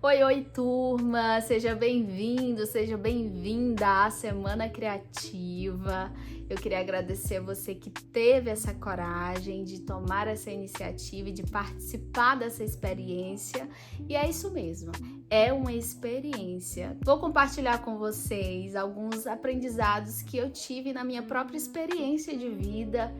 Oi, oi, turma! Seja bem-vindo, seja bem-vinda à Semana Criativa. Eu queria agradecer a você que teve essa coragem de tomar essa iniciativa e de participar dessa experiência. E é isso mesmo, é uma experiência. Vou compartilhar com vocês alguns aprendizados que eu tive na minha própria experiência de vida,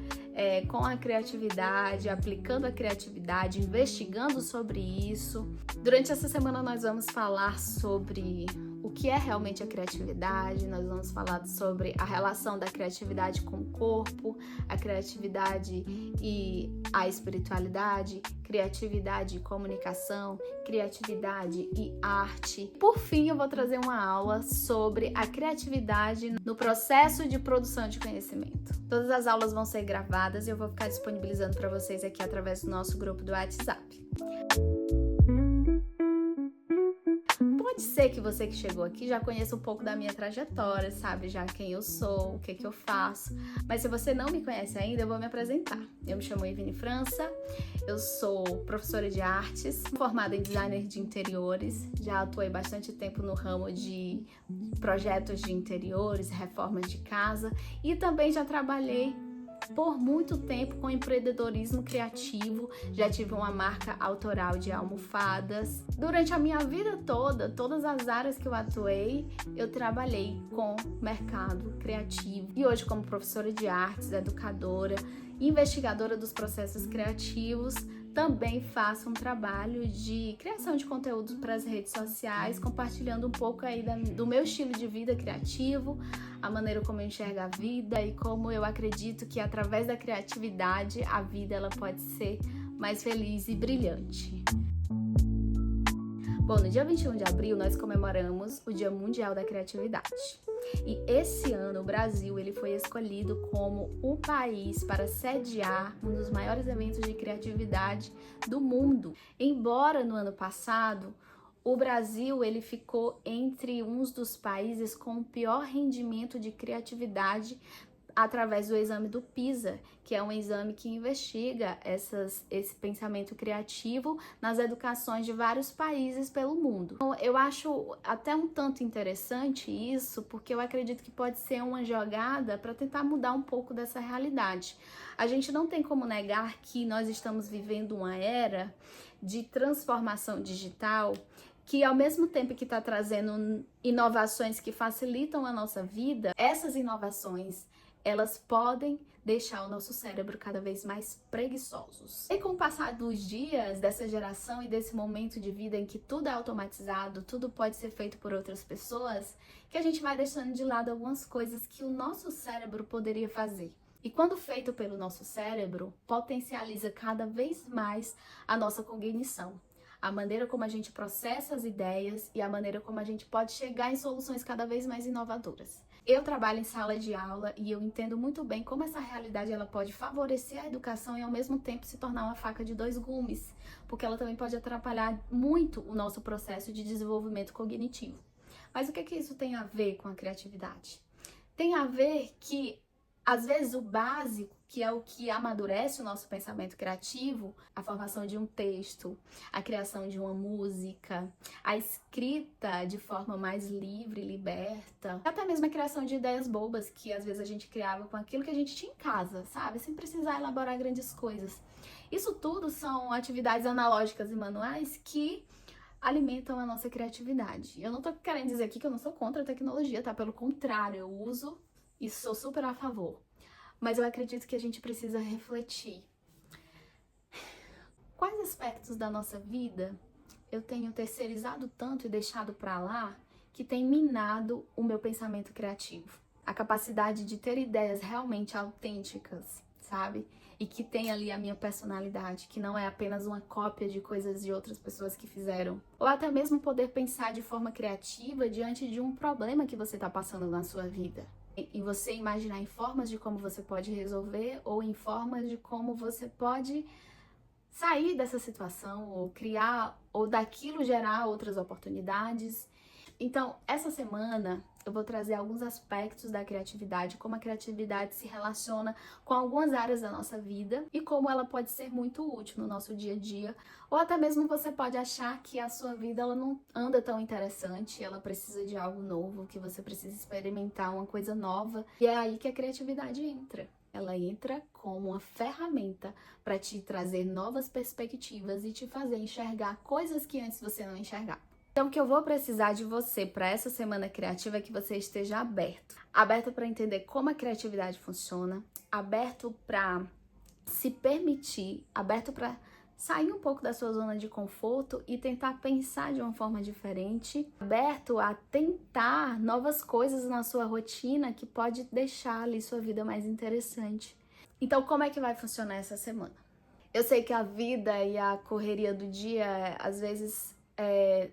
com a criatividade, aplicando a criatividade, investigando sobre isso. Durante essa semana nós vamos falar sobre o que é realmente a criatividade, nós vamos falar sobre a relação da criatividade com o corpo, a criatividade e a espiritualidade, criatividade e comunicação, criatividade e arte. Por fim, eu vou trazer uma aula sobre a criatividade no processo de produção de conhecimento. Todas as aulas vão ser gravadas e eu vou ficar disponibilizando para vocês aqui através do nosso grupo do WhatsApp. Pode ser que você que chegou aqui já conheça um pouco da minha trajetória, sabe já quem eu sou, o que eu faço. Mas se você não me conhece ainda, eu vou me apresentar. Eu me chamo Ivine França, eu sou professora de artes, formada em designer de interiores. Já atuei bastante tempo no ramo de projetos de interiores, reformas de casa e também já trabalhei por muito tempo com empreendedorismo criativo, já tive uma marca autoral de almofadas. Durante a minha vida toda, todas as áreas que eu atuei, eu trabalhei com mercado criativo. E hoje, como professora de artes, educadora, investigadora dos processos criativos, também faço um trabalho de criação de conteúdo para as redes sociais, compartilhando um pouco aí do meu estilo de vida criativo, a maneira como eu enxergo a vida e como eu acredito que através da criatividade a vida ela pode ser mais feliz e brilhante. Bom, no dia 21 de abril nós comemoramos o Dia Mundial da Criatividade. E esse ano o Brasil ele foi escolhido como o país para sediar um dos maiores eventos de criatividade do mundo. Embora no ano passado o Brasil ele ficou entre uns dos países com o pior rendimento de criatividade através do exame do PISA, que é um exame que investiga esse pensamento criativo nas educações de vários países pelo mundo. Então, eu acho até um tanto interessante isso, porque eu acredito que pode ser uma jogada para tentar mudar um pouco dessa realidade. A gente não tem como negar que nós estamos vivendo uma era de transformação digital que ao mesmo tempo que está trazendo inovações que facilitam a nossa vida, essas inovações elas podem deixar o nosso cérebro cada vez mais preguiçosos. E com o passar dos dias dessa geração e desse momento de vida em que tudo é automatizado, tudo pode ser feito por outras pessoas, que a gente vai deixando de lado algumas coisas que o nosso cérebro poderia fazer. E quando feito pelo nosso cérebro, potencializa cada vez mais a nossa cognição. A maneira como a gente processa as ideias e a maneira como a gente pode chegar em soluções cada vez mais inovadoras. Eu trabalho em sala de aula e eu entendo muito bem como essa realidade ela pode favorecer a educação e ao mesmo tempo se tornar uma faca de dois gumes, porque ela também pode atrapalhar muito o nosso processo de desenvolvimento cognitivo. Mas o que isso tem a ver com a criatividade? Tem a ver que às vezes o básico, que é o que amadurece o nosso pensamento criativo, a formação de um texto, a criação de uma música, a escrita de forma mais livre, liberta, até mesmo a criação de ideias bobas que às vezes a gente criava com aquilo que a gente tinha em casa, sabe? Sem precisar elaborar grandes coisas. Isso tudo são atividades analógicas e manuais que alimentam a nossa criatividade. Eu não tô querendo dizer aqui que eu não sou contra a tecnologia, tá? Pelo contrário, eu uso e sou super a favor. Mas eu acredito que a gente precisa refletir. Quais aspectos da nossa vida eu tenho terceirizado tanto e deixado pra lá que tem minado o meu pensamento criativo? A capacidade de ter ideias realmente autênticas, sabe? E que tem ali a minha personalidade, que não é apenas uma cópia de coisas de outras pessoas que fizeram. Ou até mesmo poder pensar de forma criativa diante de um problema que você tá passando na sua vida. E você imaginar em formas de como você pode resolver ou em formas de como você pode sair dessa situação ou criar ou daquilo gerar outras oportunidades. Então, essa semana eu vou trazer alguns aspectos da criatividade, como a criatividade se relaciona com algumas áreas da nossa vida e como ela pode ser muito útil no nosso dia a dia, ou até mesmo você pode achar que a sua vida ela não anda tão interessante, ela precisa de algo novo, que você precisa experimentar uma coisa nova, e é aí que a criatividade entra. Ela entra como uma ferramenta para te trazer novas perspectivas e te fazer enxergar coisas que antes você não enxergava. Então, o que eu vou precisar de você para essa semana criativa é que você esteja aberto. Aberto para entender como a criatividade funciona, aberto para se permitir, aberto para sair um pouco da sua zona de conforto e tentar pensar de uma forma diferente, aberto a tentar novas coisas na sua rotina que pode deixar ali sua vida mais interessante. Então, como é que vai funcionar essa semana? Eu sei que a vida e a correria do dia, às vezes,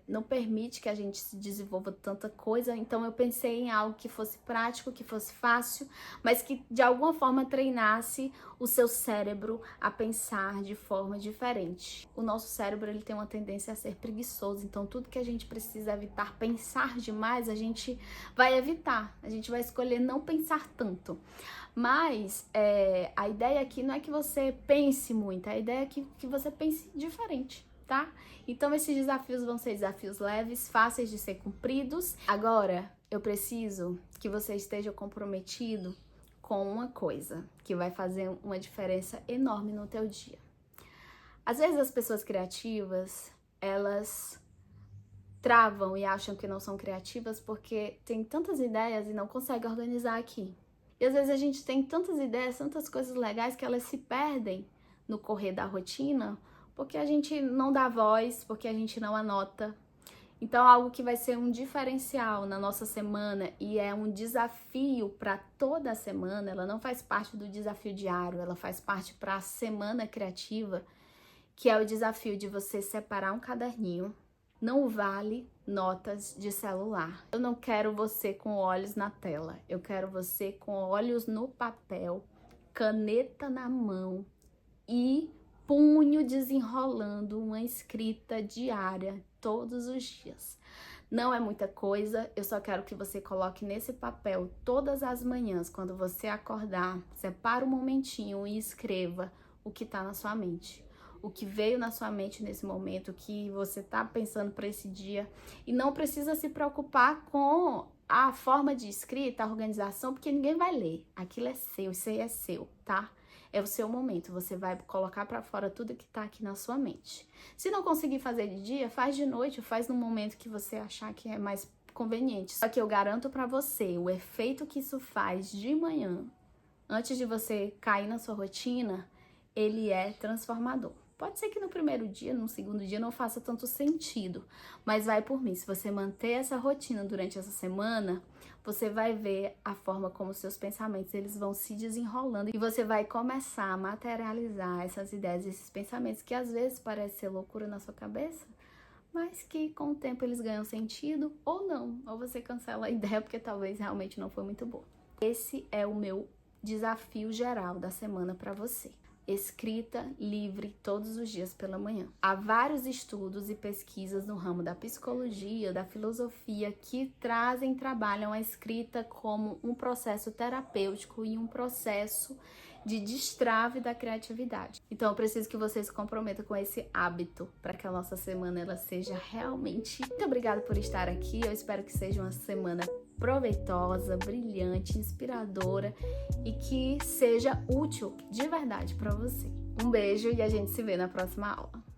não permite que a gente se desenvolva tanta coisa, então eu pensei em algo que fosse prático, que fosse fácil, mas que de alguma forma treinasse o seu cérebro a pensar de forma diferente. O nosso cérebro ele tem uma tendência a ser preguiçoso, então tudo que a gente precisa evitar pensar demais, a gente vai evitar, a gente vai escolher não pensar tanto. Mas a ideia aqui não é que você pense muito, a ideia é que você pense diferente. Tá? Então esses desafios vão ser desafios leves, fáceis de ser cumpridos. Agora, eu preciso que você esteja comprometido com uma coisa que vai fazer uma diferença enorme no teu dia. Às vezes as pessoas criativas, elas travam e acham que não são criativas porque tem tantas ideias e não conseguem organizar aqui. E às vezes a gente tem tantas ideias, tantas coisas legais que elas se perdem no correr da rotina, porque a gente não dá voz, porque a gente não anota. Então, algo que vai ser um diferencial na nossa semana e é um desafio para toda a semana, ela não faz parte do desafio diário, ela faz parte para a semana criativa, que é o desafio de você separar um caderninho. Não vale notas de celular. Eu não quero você com olhos na tela, eu quero você com olhos no papel, caneta na mão e punho desenrolando uma escrita diária todos os dias. Não é muita coisa, eu só quero que você coloque nesse papel todas as manhãs, quando você acordar, separa um momentinho e escreva o que está na sua mente. O que veio na sua mente nesse momento, o que você está pensando para esse dia. E não precisa se preocupar com a forma de escrita, a organização, porque ninguém vai ler. Aquilo é seu, isso aí é seu, tá? É o seu momento, você vai colocar para fora tudo que tá aqui na sua mente. Se não conseguir fazer de dia, faz de noite, faz no momento que você achar que é mais conveniente. Só que eu garanto para você, o efeito que isso faz de manhã, antes de você cair na sua rotina, ele é transformador. Pode ser que no primeiro dia, no segundo dia não faça tanto sentido, mas vai por mim. Se você manter essa rotina durante essa semana, você vai ver a forma como seus pensamentos eles vão se desenrolando e você vai começar a materializar essas ideias, esses pensamentos que às vezes parecem ser loucura na sua cabeça, mas que com o tempo eles ganham sentido ou não, ou você cancela a ideia porque talvez realmente não foi muito boa. Esse é o meu desafio geral da semana para você. Escrita livre todos os dias pela manhã. Há vários estudos e pesquisas no ramo da psicologia, da filosofia, que trabalham a escrita como um processo terapêutico e um processo de destrave da criatividade. Então eu preciso que você se comprometa com esse hábito para que a nossa semana ela seja realmente... Muito obrigada por estar aqui, eu espero que seja uma semana proveitosa, brilhante, inspiradora e que seja útil de verdade para você. Um beijo e a gente se vê na próxima aula.